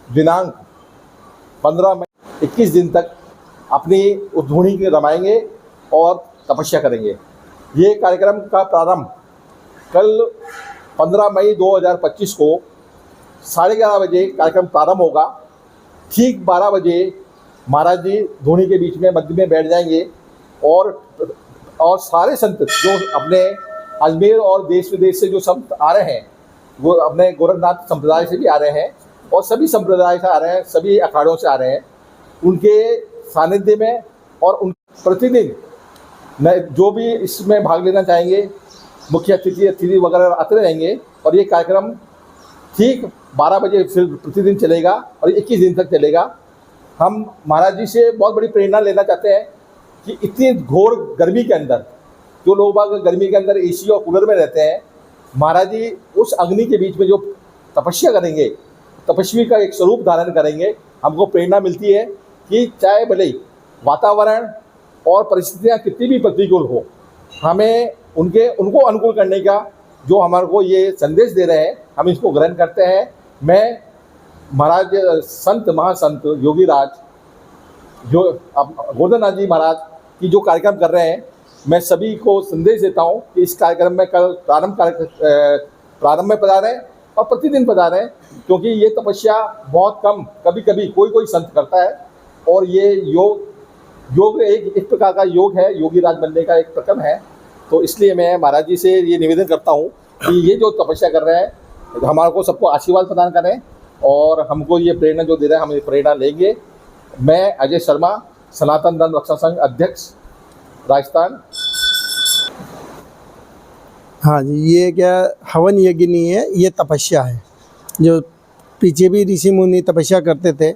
दिनांक 15 मई 21 दिन तक अपनी उद्धूणी के रमाएंगे और तपस्या करेंगे। ये कार्यक्रम का प्रारंभ कल 15 मई 2025 को 11:30 बजे कार्यक्रम प्रारंभ होगा। ठीक 12 बजे महाराज जी धूनी के बीच में मध्य में बैठ जाएंगे और सारे संत जो अपने अजमेर और देश विदेश से जो संत आ रहे हैं, वो अपने गोरखनाथ संप्रदाय से भी आ रहे हैं और सभी संप्रदाय से आ रहे हैं, सभी अखाड़ों से आ रहे हैं, उनके सानिध्य में और उन प्रतिदिन जो भी इसमें भाग लेना चाहेंगे मुख्य अतिथि वगैरह आते रहेंगे। और ये कार्यक्रम ठीक 12 बजे फिर प्रतिदिन चलेगा और 21 दिन तक चलेगा। हम महाराज जी से बहुत बड़ी प्रेरणा लेना चाहते हैं कि इतनी घोर गर्मी के अंदर जो लोग बाग गर्मी के अंदर एसी और कूलर में रहते हैं, महाराज जी उस अग्नि के बीच में जो तपस्या करेंगे, तपस्वी का एक स्वरूप धारण करेंगे। हमको प्रेरणा मिलती है कि चाहे भले वातावरण और परिस्थितियाँ कितनी भी प्रतिकूल हो, हमें उनको अनुकूल करने का जो हमारे को ये संदेश दे रहे हैं, हम इसको ग्रहण करते हैं। मैं महाराज संत महासंत योगी राज जो गोरखनाथ जी महाराज की जो कार्यक्रम कर रहे हैं, मैं सभी को संदेश देता हूँ कि इस कार्यक्रम में कल प्रारंभ में पधारें और प्रतिदिन पधारें, क्योंकि ये तपस्या बहुत कम कभी कोई संत करता है। और ये योग एक प्रकार का योग है, योगी राज बनने का एक प्रकरण है। तो इसलिए मैं महाराज जी से ये निवेदन करता हूँ कि ये जो तपस्या कर रहे हैं हमारे को सबको आशीर्वाद प्रदान करें और हमको ये प्रेरणा जो दे रहे हैं हम ये प्रेरणा लेंगे। मैं अजय शर्मा, सनातन धर्म रक्षा संघ अध्यक्ष, राजस्थान। हाँ जी, ये क्या हवन यज्ञ नहीं है, ये तपस्या है। जो पीछे भी ऋषि मुनि तपस्या करते थे,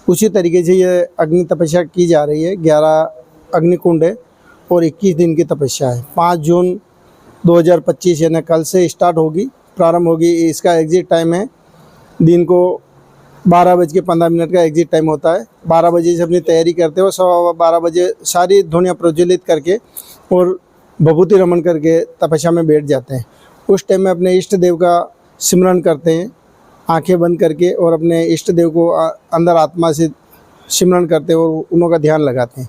उसी तरीके से ये अग्नि तपस्या की जा रही है। 11 अग्निकुंड है और 21 दिन की तपस्या है। 5 जून 2025 यानी कल से स्टार्ट होगी, प्रारंभ होगी। इसका एग्जिट टाइम है दिन को 12:15 का एग्जिट टाइम होता है। 12 बजे से अपनी तैयारी करते हो, 12:15 बजे सारी धुनियाँ प्रज्वलित करके और भभूति रमन करके तपस्या में बैठ जाते हैं। उस टाइम में अपने इष्ट देव का सिमरन करते हैं, आंखें बंद करके, और अपने इष्ट देव को अंदर आत्मा से सिमरन करते हैं और उन्हों का ध्यान लगाते हैं।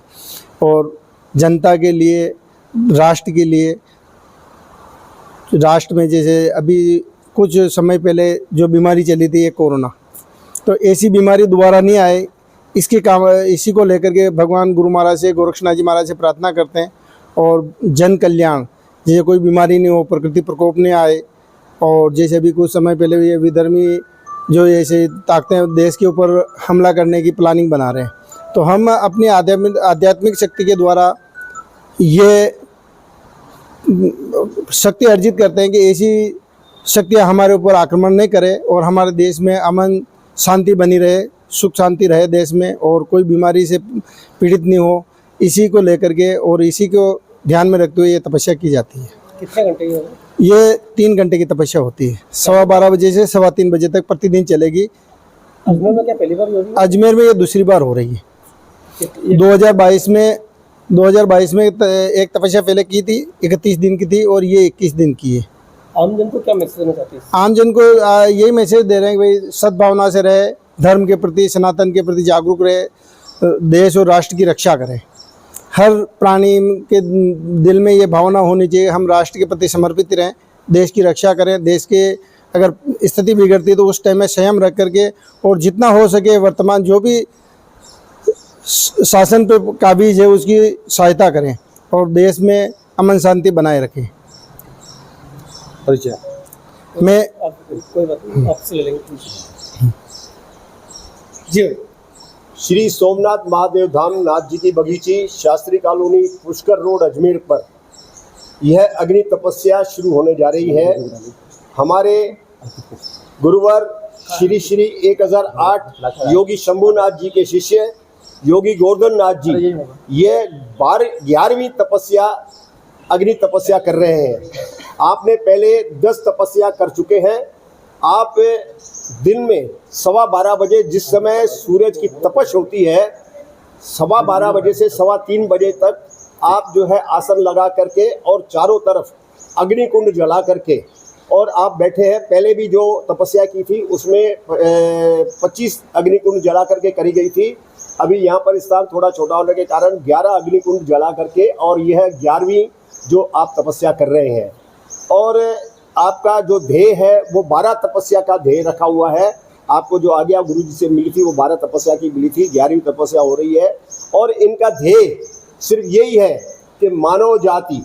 और जनता के लिए, राष्ट्र के लिए, राष्ट्र में जैसे अभी कुछ समय पहले जो बीमारी चली थी, ये कोरोना, तो ऐसी बीमारी दोबारा नहीं आए, इसी को लेकर के भगवान गुरु महाराज से, गोरक्षनाथ जी महाराज से प्रार्थना करते हैं। और जन कल्याण, जैसे कोई बीमारी नहीं हो, प्रकृति प्रकोप नहीं आए। और जैसे अभी कुछ समय पहले ये विधर्मी जो ऐसे ताकतें देश के ऊपर हमला करने की प्लानिंग बना रहे हैं, तो हम अपनी आध्यात्मिक शक्ति के द्वारा ये शक्ति अर्जित करते हैं कि ऐसी शक्तियाँ हमारे ऊपर आक्रमण नहीं करे और हमारे देश में अमन शांति बनी रहे, सुख शांति रहे देश में, और कोई बीमारी से पीड़ित नहीं हो। इसी को लेकर के और इसी को ध्यान में रखते हुए ये तपस्या की जाती है। कितने घंटे की? ये 3 घंटे की तपस्या होती है। 12:15 बजे से 3:15 बजे तक प्रतिदिन चलेगी। अजमेर में क्या पहली बार हो रही है? अजमेर में ये दूसरी बार हो रही है। 2022 में एक तपस्या पहले की थी, 31 दिन की थी, और ये 21 दिन की है। आम जन को क्या मैसेज देना चाहते हैं? आम जन को यही मैसेज दे रहे हैं कि भाई सद्भावना से रहे, धर्म के प्रति, सनातन के प्रति जागरूक रहे, देश और राष्ट्र की रक्षा करें। हर प्राणी के दिल में ये भावना होनी चाहिए, हम राष्ट्र के प्रति समर्पित रहें, देश की रक्षा करें। देश के अगर स्थिति बिगड़ती है तो उस टाइम में संयम रख करके, और जितना हो सके वर्तमान जो भी शासन पे काबिज है उसकी सहायता करें और देश में अमन शांति बनाए रखें। परिचय मैं कोई बात नहीं, आपसे ले लेंगे जी। श्री सोमनाथ महादेव धाम नाथ जी की बगीची, शास्त्री कॉलोनी, पुष्कर रोड, अजमेर पर यह अग्नि तपस्या शुरू होने जा रही है। हमारे गुरुवर श्री 1008 योगी शंभुनाथ जी के शिष्य योगी गोवर्धननाथ जी ये 11वीं तपस्या अग्नि तपस्या कर रहे हैं। आपने पहले 10 तपस्या कर चुके हैं। आप दिन में 12:15 बजे, जिस समय सूरज की तपश होती है, 12:15 बजे से 3:15 बजे तक आप जो है आसन लगा करके और चारों तरफ अग्नि कुंड जला करके और आप बैठे हैं। पहले भी जो तपस्या की थी उसमें 25 अग्निकुंड जला करके करी गई थी। अभी यहाँ पर स्थान थोड़ा छोटा होने के कारण 11 अग्निकुंड जला करके, और यह 11वीं जो आप तपस्या कर रहे हैं। और आपका जो ध्येय है वो 12 तपस्या का ध्येय रखा हुआ है। आपको जो आज्ञा गुरु जी से मिली थी वो 12 तपस्या की मिली थी, 11वीं तपस्या हो रही है। और इनका ध्येय सिर्फ यही है कि मानव जाति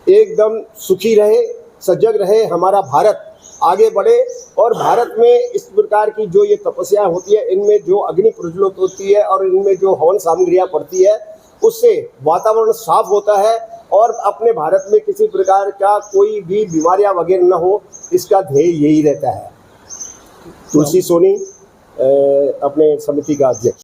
एकदम सुखी रहे, सजग रहे, हमारा भारत आगे बढ़े। और भारत में इस प्रकार की जो ये तपस्या होती है, इनमें जो अग्नि प्रज्वलित होती है और इनमें जो हवन सामग्रियाँ पड़ती है, उससे वातावरण साफ होता है और अपने भारत में किसी प्रकार का कोई भी बीमारियां वगैरह न हो, इसका ध्येय यही रहता है। तुलसी सोनी अपने समिति का अध्यक्ष।